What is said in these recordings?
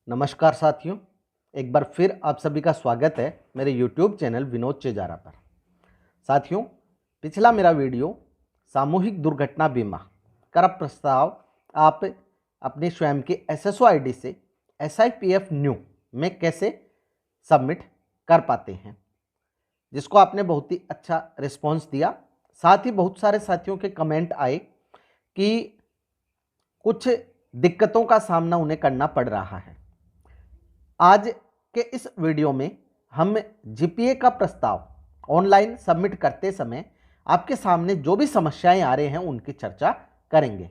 नमस्कार साथियों, एक बार फिर आप सभी का स्वागत है मेरे YouTube चैनल विनोद चेजारा पर। साथियों, पिछला मेरा वीडियो सामूहिक दुर्घटना बीमा का प्रस्ताव आप अपने स्वयं के SSO ID से SIPF न्यू में कैसे सबमिट कर पाते हैं, जिसको आपने बहुत ही अच्छा रिस्पॉन्स दिया। साथ ही बहुत सारे साथियों के कमेंट आए कि कुछ दिक्कतों का सामना उन्हें करना पड़ रहा है। आज के इस वीडियो में हम GPA का प्रस्ताव ऑनलाइन सबमिट करते समय आपके सामने जो भी समस्याएं आ रही हैं उनकी चर्चा करेंगे।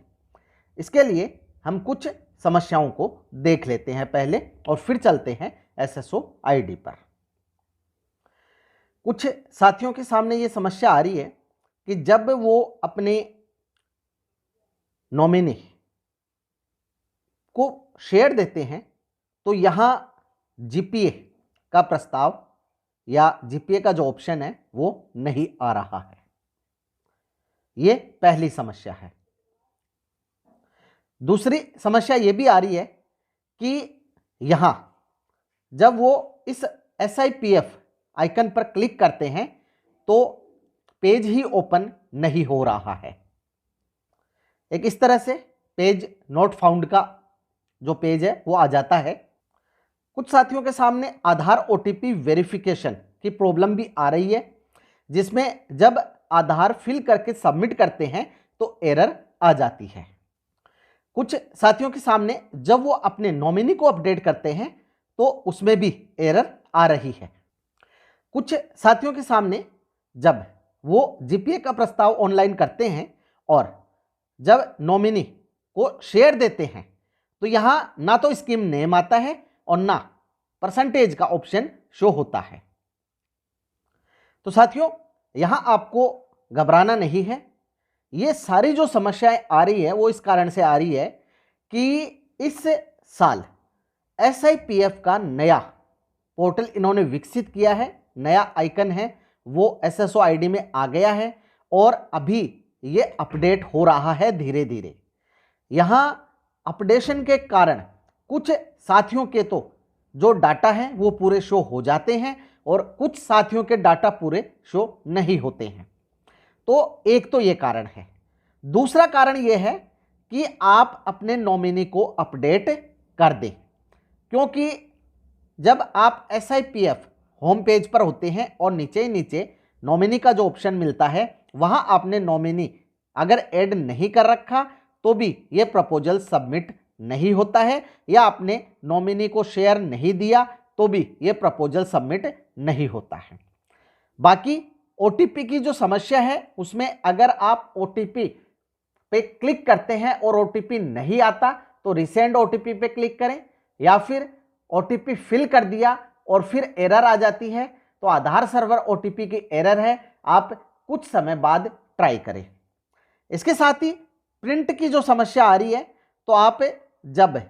इसके लिए हम कुछ समस्याओं को देख लेते हैं पहले और फिर चलते हैं SSO ID पर। कुछ साथियों के सामने ये समस्या आ रही है कि जब वो अपने नॉमिनी को शेयर देते हैं तो यहाँ GPA का प्रस्ताव या GPA का जो ऑप्शन है वो नहीं आ रहा है। ये पहली समस्या है। दूसरी समस्या ये भी आ रही है कि यहाँ जब वो इस SIPF आइकन पर क्लिक करते हैं तो पेज ही ओपन नहीं हो रहा है। एक इस तरह से पेज नॉट फाउंड का जो पेज है वो आ जाता है। कुछ साथियों के सामने आधार OTP वेरिफिकेशन की प्रॉब्लम भी आ रही है, जिसमें जब आधार फिल करके सबमिट करते हैं तो एरर आ जाती है। कुछ साथियों के सामने जब वो अपने नॉमिनी को अपडेट करते हैं तो उसमें भी एरर आ रही है। कुछ साथियों के सामने जब वो GPA का प्रस्ताव ऑनलाइन करते हैं और जब नॉमिनी को शेयर देते हैं तो यहाँ ना तो स्कीम नेम आता है और ना परसेंटेज का ऑप्शन शो होता है। तो साथियों, यहां आपको घबराना नहीं है। ये सारी जो समस्याएं आ रही है वो इस कारण से आ रही है कि इस साल SIPF का नया पोर्टल इन्होंने विकसित किया है, नया आइकन है वो SSO ID में आ गया है और अभी ये अपडेट हो रहा है धीरे धीरे। यहां अपडेशन के कारण कुछ साथियों के तो जो डाटा है वो पूरे शो हो जाते हैं और कुछ साथियों के डाटा पूरे शो नहीं होते हैं। तो एक तो ये कारण है। दूसरा कारण ये है कि आप अपने नॉमिनी को अपडेट कर दें, क्योंकि जब आप SIPF होम पेज पर होते हैं और नीचे ही नीचे नॉमिनी का जो ऑप्शन मिलता है वहां आपने नॉमिनी अगर ऐड नहीं कर रखा तो भी ये प्रपोजल सबमिट नहीं होता है, या आपने नॉमिनी को शेयर नहीं दिया तो भी ये प्रपोजल सबमिट नहीं होता है। बाकी OTP की जो समस्या है उसमें अगर आप OTP पे क्लिक करते हैं और OTP नहीं आता तो रिसेंड OTP पे क्लिक करें, या फिर OTP फिल कर दिया और फिर एरर आ जाती है तो आधार सर्वर OTP की एरर है, आप कुछ समय बाद ट्राई करें। इसके साथ ही प्रिंट की जो समस्या आ रही है तो आप जब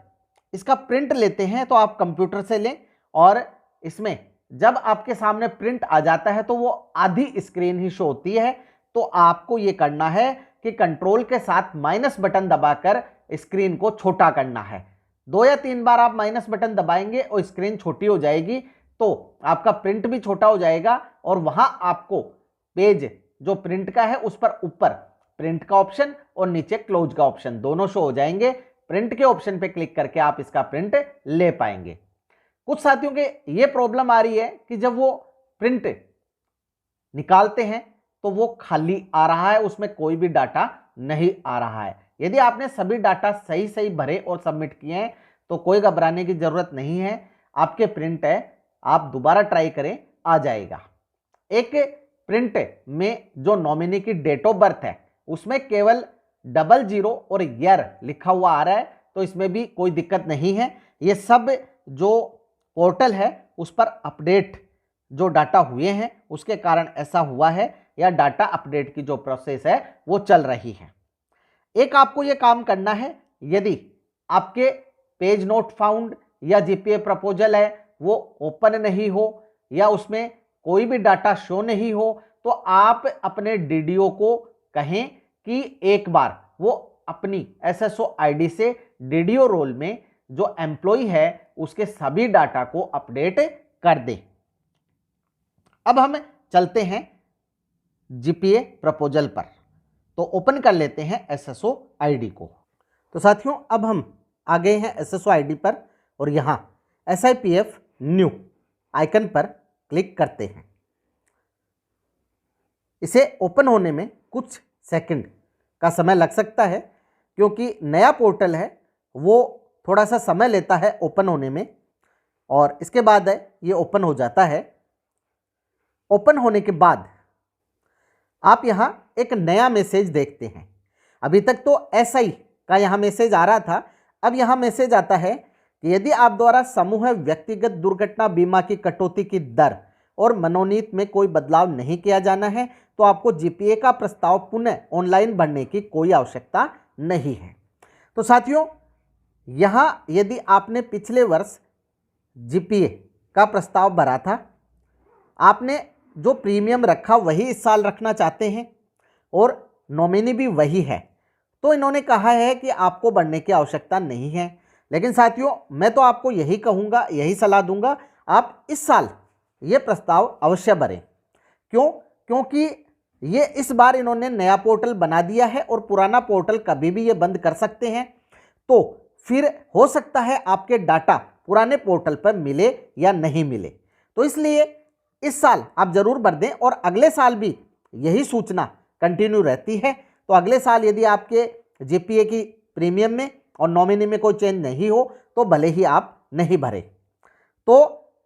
इसका प्रिंट लेते हैं तो आप कंप्यूटर से लें और इसमें जब आपके सामने प्रिंट आ जाता है तो वो आधी स्क्रीन ही शो होती है। तो आपको ये करना है कि कंट्रोल के साथ माइनस बटन दबाकर स्क्रीन को छोटा करना है। 2 या 3 बार आप माइनस बटन दबाएंगे और स्क्रीन छोटी हो जाएगी तो आपका प्रिंट भी छोटा हो जाएगा और वहां आपको पेज जो प्रिंट का है उस पर ऊपर प्रिंट का ऑप्शन और नीचे क्लोज का ऑप्शन दोनों शो हो जाएंगे। प्रिंट के ऑप्शन पे क्लिक करके आप इसका प्रिंट ले पाएंगे। कुछ साथियों के ये प्रॉब्लम आ रही है कि जब वो प्रिंट निकालते हैं तो वो खाली आ रहा है, उसमें कोई भी डाटा नहीं आ रहा है। यदि आपने सभी डाटा सही सही भरे और सबमिट किए हैं तो कोई घबराने की जरूरत नहीं है, आपके प्रिंट है, आप दोबारा ट्राई करें, आ जाएगा। एक प्रिंट में जो नॉमिनी की डेट ऑफ बर्थ है उसमें केवल 00 और ईयर लिखा हुआ आ रहा है, तो इसमें भी कोई दिक्कत नहीं है। ये सब जो पोर्टल है उस पर अपडेट जो डाटा हुए हैं उसके कारण ऐसा हुआ है, या डाटा अपडेट की जो प्रोसेस है वो चल रही है। एक आपको ये काम करना है, यदि आपके पेज नोट फाउंड या GPA प्रपोजल है वो ओपन नहीं हो या उसमें कोई भी डाटा शो नहीं हो तो आप अपने डीडीओ को कहें कि एक बार वो अपनी एसएसओ आईडी से डीडीओ रोल में जो एम्प्लॉय है उसके सभी डाटा को अपडेट कर दे। अब हम चलते हैं जीपीए प्रपोजल पर, तो ओपन कर लेते हैं एसएसओ आईडी को। तो साथियों अब हम आ गए हैं एसएसओ आईडी पर और यहाँ SIPF न्यू आइकन पर क्लिक करते हैं। इसे ओपन होने में कुछ सेकंड का समय लग सकता है क्योंकि नया पोर्टल है, वो थोड़ा सा समय लेता है ओपन होने में, और इसके बाद ये ओपन हो जाता है। ओपन होने के बाद आप यहाँ एक नया मैसेज देखते हैं। अभी तक तो SI का यहाँ मैसेज आ रहा था, अब यहाँ मैसेज आता है कि यदि आप द्वारा समूह व्यक्तिगत दुर्घटना बीमा की कटौती की दर और मनोनीत में कोई बदलाव नहीं किया जाना है तो आपको जीपीए का प्रस्ताव पुनः ऑनलाइन भरने की कोई आवश्यकता नहीं है। तो साथियों यहाँ यदि आपने पिछले वर्ष जीपीए का प्रस्ताव भरा था, आपने जो प्रीमियम रखा वही इस साल रखना चाहते हैं और नॉमिनी भी वही है, तो इन्होंने कहा है कि आपको बढ़ने की आवश्यकता नहीं है। लेकिन साथियों मैं तो आपको यही कहूँगा, यही सलाह दूंगा, आप इस साल ये प्रस्ताव अवश्य भरें। क्यों? क्योंकि ये इस बार इन्होंने नया पोर्टल बना दिया है और पुराना पोर्टल कभी भी ये बंद कर सकते हैं, तो फिर हो सकता है आपके डाटा पुराने पोर्टल पर मिले या नहीं मिले। तो इसलिए इस साल आप जरूर भर दें और अगले साल भी यही सूचना कंटिन्यू रहती है। तो अगले साल यदि आपके जीपीए की प्रीमियम में और नॉमिनी में कोई चेंज नहीं हो तो भले ही आप नहीं भरें। तो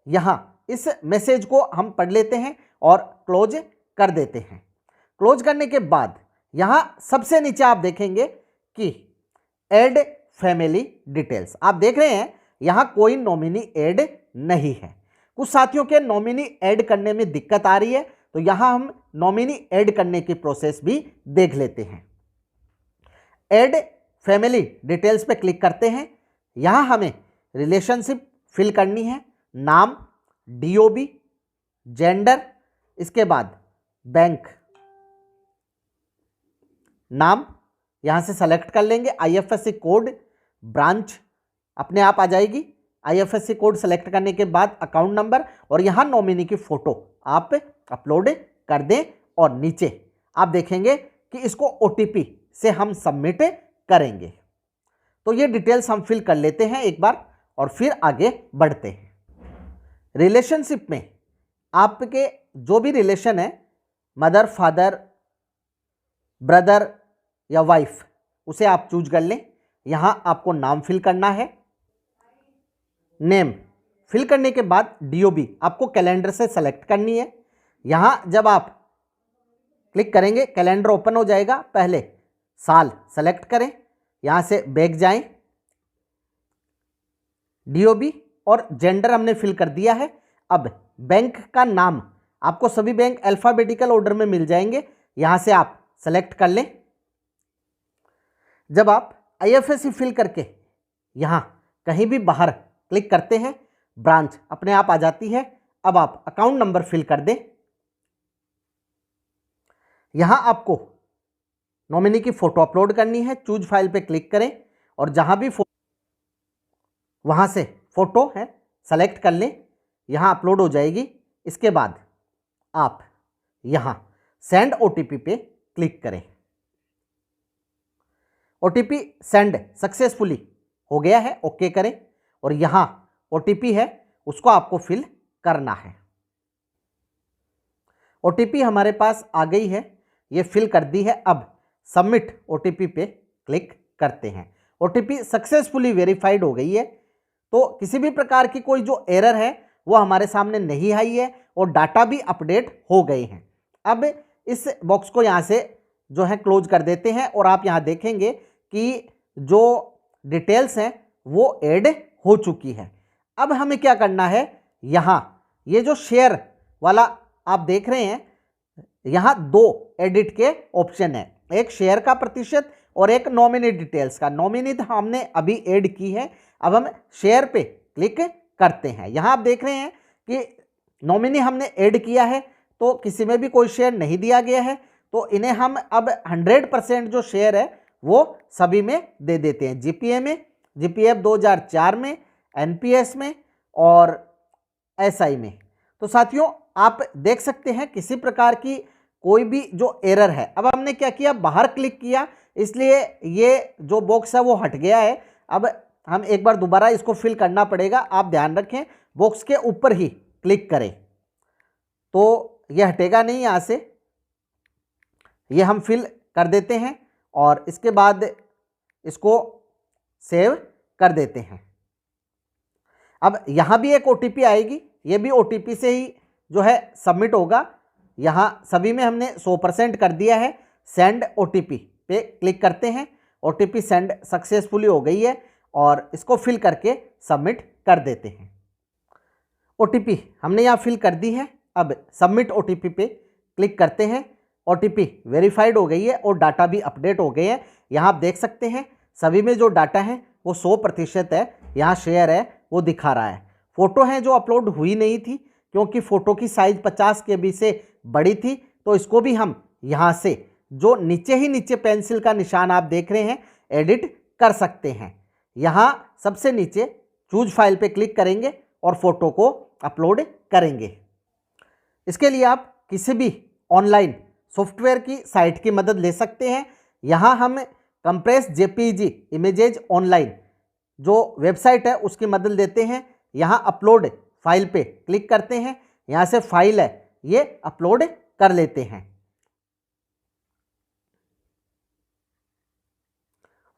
यहाँ इस मैसेज को हम पढ़ लेते हैं और क्लोज कर देते हैं। क्लोज करने के बाद यहाँ सबसे नीचे आप देखेंगे कि ऐड फैमिली डिटेल्स, आप देख रहे हैं यहाँ कोई नॉमिनी ऐड नहीं है। कुछ साथियों के नॉमिनी ऐड करने में दिक्कत आ रही है, तो यहाँ हम नॉमिनी ऐड करने की प्रोसेस भी देख लेते हैं। ऐड फैमिली डिटेल्स पे क्लिक करते हैं। यहाँ हमें रिलेशनशिप फिल करनी है, नाम, DOB, जेंडर, इसके बाद बैंक नाम यहाँ से सेलेक्ट कर लेंगे। IFSC कोड, ब्रांच अपने आप आ जाएगी। IFSC कोड सेलेक्ट करने के बाद अकाउंट नंबर और यहाँ नॉमिनी की फ़ोटो आप अपलोड कर दें और नीचे आप देखेंगे कि इसको OTP से हम सबमिट करेंगे। तो ये डिटेल्स हम फिल कर लेते हैं एक बार और फिर आगे बढ़ते हैं। रिलेशनशिप में आपके जो भी रिलेशन है, मदर, फादर, ब्रदर या वाइफ, उसे आप चूज कर लें। यहाँ आपको नाम फिल करना है। नेम फिल करने के बाद DOB आपको कैलेंडर से सेलेक्ट करनी है। यहाँ जब आप क्लिक करेंगे कैलेंडर ओपन हो जाएगा। पहले साल सेलेक्ट करें, यहाँ से बैक जाएं, DOB और जेंडर हमने फिल कर दिया है। अब बैंक का नाम आपको सभी बैंक अल्फाबेटिकल ऑर्डर में मिल जाएंगे, यहाँ से आप सेलेक्ट कर लें। जब आप IFSC फिल करके यहाँ कहीं भी बाहर क्लिक करते हैं, ब्रांच अपने आप आ जाती है। अब आप अकाउंट नंबर फिल कर दें। यहाँ आपको नॉमिनी की फ़ोटो अपलोड करनी है। चूज फाइल पे क्लिक करें और जहाँ भी वहाँ से फ़ोटो है सेलेक्ट कर लें, यहाँ अपलोड हो जाएगी। इसके बाद आप यहाँ सेंड OTP पे क्लिक करें। OTP सेंड सक्सेसफुली हो गया है, ओके करें और यहाँ OTP है उसको आपको फिल करना है। OTP हमारे पास आ गई है, ये फिल कर दी है। अब सबमिट OTP पे क्लिक करते हैं। OTP सक्सेसफुली वेरीफाइड हो गई है, तो किसी भी प्रकार की कोई जो एरर है वो हमारे सामने नहीं आई है और डाटा भी अपडेट हो गए हैं। अब इस बॉक्स को यहाँ से जो है क्लोज कर देते हैं और आप यहाँ देखेंगे कि जो डिटेल्स हैं वो ऐड हो चुकी है। अब हमें क्या करना है, यहाँ ये जो शेयर वाला आप देख रहे हैं, यहाँ दो एडिट के ऑप्शन है, एक शेयर का प्रतिशत और एक नॉमिनी डिटेल्स का। नॉमिनी हमने अभी ऐड की है, अब हम शेयर पे क्लिक करते हैं। यहाँ आप देख रहे हैं कि नॉमिनी हमने ऐड किया है तो किसी में भी कोई शेयर नहीं दिया गया है, तो इन्हें हम अब 100% जो शेयर है वो सभी में दे देते हैं, जीपीए में, जीपीएफ 2004 में, एनपीएस में और एसआई में। तो साथियों आप देख सकते हैं किसी प्रकार की कोई भी जो एरर है, अब हमने क्या किया, बाहर क्लिक किया, इसलिए ये जो बॉक्स है वो हट गया है। अब हम एक बार दोबारा इसको फिल करना पड़ेगा, आप ध्यान रखें बॉक्स के ऊपर ही क्लिक करें तो यह हटेगा नहीं यहाँ से। ये हम फिल कर देते हैं और इसके बाद इसको सेव कर देते हैं। अब यहाँ भी एक ओटीपी आएगी, ये भी ओटीपी से ही जो है सबमिट होगा। यहाँ सभी में हमने 100% कर दिया है। सेंड ओटीपी पे क्लिक करते हैं, ओटीपी सेंड सक्सेसफुली हो गई है और इसको फिल करके सबमिट कर देते हैं। ओटीपी हमने यहाँ फिल कर दी है। अब सबमिट ओटीपी पे क्लिक करते हैं, ओटीपी वेरीफाइड हो गई है और डाटा भी अपडेट हो गए हैं। यहाँ आप देख सकते हैं सभी में जो डाटा है वो 100% है, यहाँ शेयर है वो दिखा रहा है। फ़ोटो हैं जो अपलोड हुई नहीं थी क्योंकि फ़ोटो की साइज़ 50 KB से बड़ी थी, तो इसको भी हम यहाँ से जो नीचे पेंसिल का निशान आप देख रहे हैं एडिट कर सकते हैं। यहाँ सबसे नीचे चूज फाइल पे क्लिक करेंगे और फ़ोटो को अपलोड करेंगे। इसके लिए आप किसी भी ऑनलाइन सॉफ्टवेयर की साइट की मदद ले सकते हैं। यहाँ हम कंप्रेस जेपीजी इमेजेज ऑनलाइन जो वेबसाइट है उसकी मदद लेते हैं। यहाँ अपलोड फाइल पे क्लिक करते हैं, यहाँ से फाइल है ये अपलोड कर लेते हैं।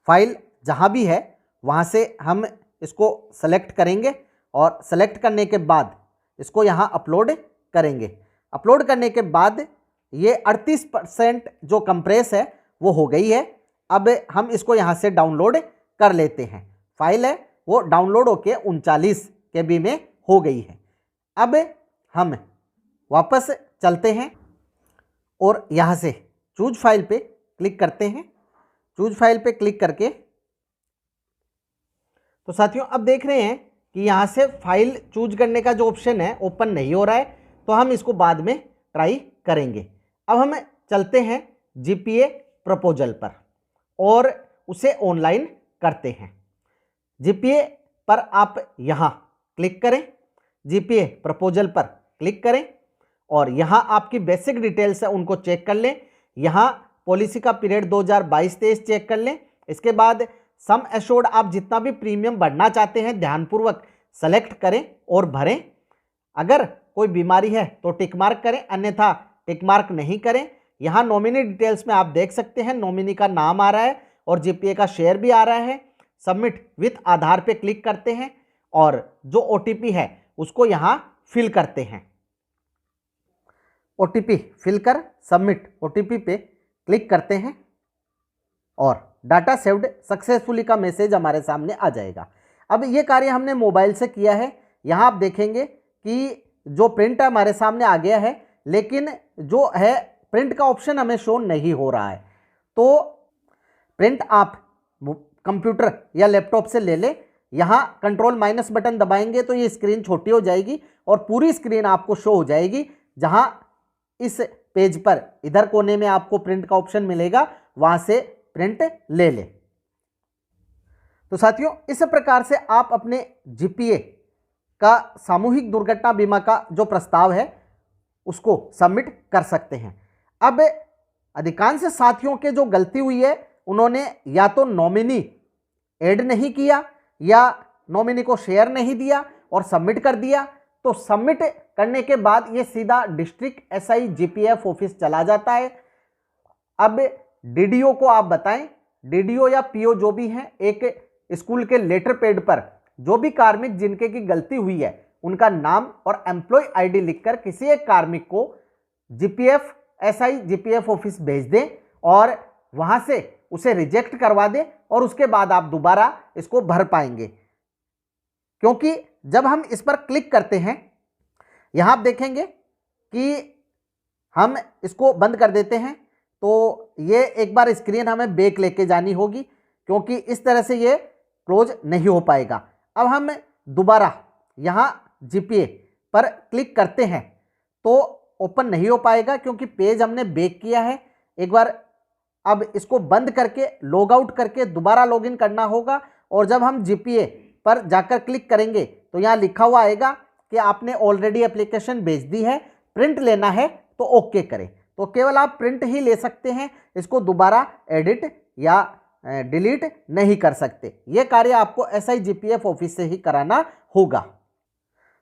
फाइल जहाँ भी है वहाँ से हम इसको सेलेक्ट करेंगे और सेलेक्ट करने के बाद इसको यहाँ अपलोड करेंगे। अपलोड करने के बाद ये 38% जो कंप्रेस है वो हो गई है। अब हम इसको यहाँ से डाउनलोड कर लेते हैं। फाइल है वो डाउनलोड होके 39 KB में हो गई है। अब हम वापस चलते हैं और यहाँ से चूज फाइल पे क्लिक करते हैं। चूज फाइल पे क्लिक करके तो साथियों अब देख रहे हैं कि यहाँ से फाइल चूज करने का जो ऑप्शन है ओपन नहीं हो रहा है, तो हम इसको बाद में ट्राई करेंगे। अब हम चलते हैं जीपीए प्रपोजल पर और उसे ऑनलाइन करते हैं। जीपीए पर आप यहाँ क्लिक करें, जीपीए प्रपोजल पर क्लिक करें और यहाँ आपकी बेसिक डिटेल्स है उनको चेक कर लें। यहाँ पॉलिसी का पीरियड 2022-23 चेक कर लें। इसके बाद सम एश्योर्ड आप जितना भी प्रीमियम भरना चाहते हैं ध्यानपूर्वक सेलेक्ट करें और भरें। अगर कोई बीमारी है तो टिक मार्क करें, अन्यथा टिक मार्क नहीं करें। यहाँ नॉमिनी डिटेल्स में आप देख सकते हैं नॉमिनी का नाम आ रहा है और जीपीए का शेयर भी आ रहा है। सबमिट विथ आधार पे क्लिक करते हैं और जो ओटीपी है उसको यहाँ फिल करते हैं। ओटीपी फिल कर सबमिट ओटीपी पे क्लिक करते हैं और डाटा सेव्ड सक्सेसफुली का मैसेज हमारे सामने आ जाएगा। अब ये कार्य हमने मोबाइल से किया है। यहाँ आप देखेंगे कि जो प्रिंट हमारे सामने आ गया है, लेकिन जो है प्रिंट का ऑप्शन हमें शो नहीं हो रहा है। तो प्रिंट आप कंप्यूटर या लैपटॉप से ले लें। यहाँ कंट्रोल- बटन दबाएंगे तो ये स्क्रीन छोटी हो जाएगी और पूरी स्क्रीन आपको शो हो जाएगी। जहाँ इस पेज पर इधर कोने में आपको प्रिंट का ऑप्शन मिलेगा, वहाँ से प्रिंट ले लें। तो साथियों इस प्रकार से आप अपने जीपीए का सामूहिक दुर्घटना बीमा का जो प्रस्ताव है उसको सबमिट कर सकते हैं। अब अधिकांश साथियों के जो गलती हुई है, उन्होंने या तो नॉमिनी ऐड नहीं किया या नॉमिनी को शेयर नहीं दिया और सबमिट कर दिया। तो सबमिट करने के बाद ये सीधा डिस्ट्रिक्ट एसआई जीपीएफ ऑफिस चला जाता है। अब डीडीओ को आप बताएं, डीडीओ या पीओ जो भी हैं, एक स्कूल के लेटर पैड पर जो भी कार्मिक जिनके की गलती हुई है उनका नाम और एम्प्लॉय आईडी लिखकर किसी एक कार्मिक को जीपीएफ एसआई जीपीएफ ऑफिस भेज दें और वहां से उसे रिजेक्ट करवा दें और उसके बाद आप दोबारा इसको भर पाएंगे। क्योंकि जब हम इस पर क्लिक करते हैं, यहां आप देखेंगे कि हम इसको बंद कर देते हैं तो ये एक बार स्क्रीन हमें बैक लेके जानी होगी, क्योंकि इस तरह से ये क्लोज नहीं हो पाएगा। अब हम दोबारा यहाँ जीपीए पर क्लिक करते हैं तो ओपन नहीं हो पाएगा, क्योंकि पेज हमने बैक किया है। एक बार अब इसको बंद करके लॉग आउट करके दोबारा लॉगिन करना होगा, और जब हम जीपीए पर जाकर क्लिक करेंगे तो यहाँ लिखा हुआ आएगा कि आपने ऑलरेडी एप्लीकेशन भेज दी है, प्रिंट लेना है तो ओके करें। तो केवल आप प्रिंट ही ले सकते हैं, इसको दोबारा एडिट या डिलीट नहीं कर सकते। यह कार्य आपको SIGPF ऑफिस से ही कराना होगा।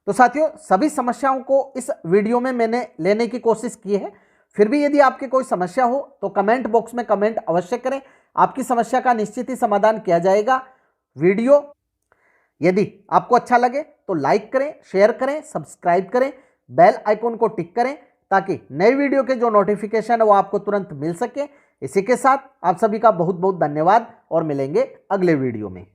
तो साथियों, सभी समस्याओं को इस वीडियो में मैंने लेने की कोशिश की है। फिर भी यदि आपकी कोई समस्या हो तो कमेंट बॉक्स में कमेंट अवश्य करें, आपकी समस्या का निश्चित ही समाधान किया जाएगा। वीडियो यदि आपको अच्छा लगे तो लाइक करें, शेयर करें, सब्सक्राइब करें, बेल आइकन को टिक करें, ताकि नए वीडियो के जो नोटिफिकेशन है वो आपको तुरंत मिल सके। इसी के साथ आप सभी का बहुत बहुत धन्यवाद और मिलेंगे अगले वीडियो में।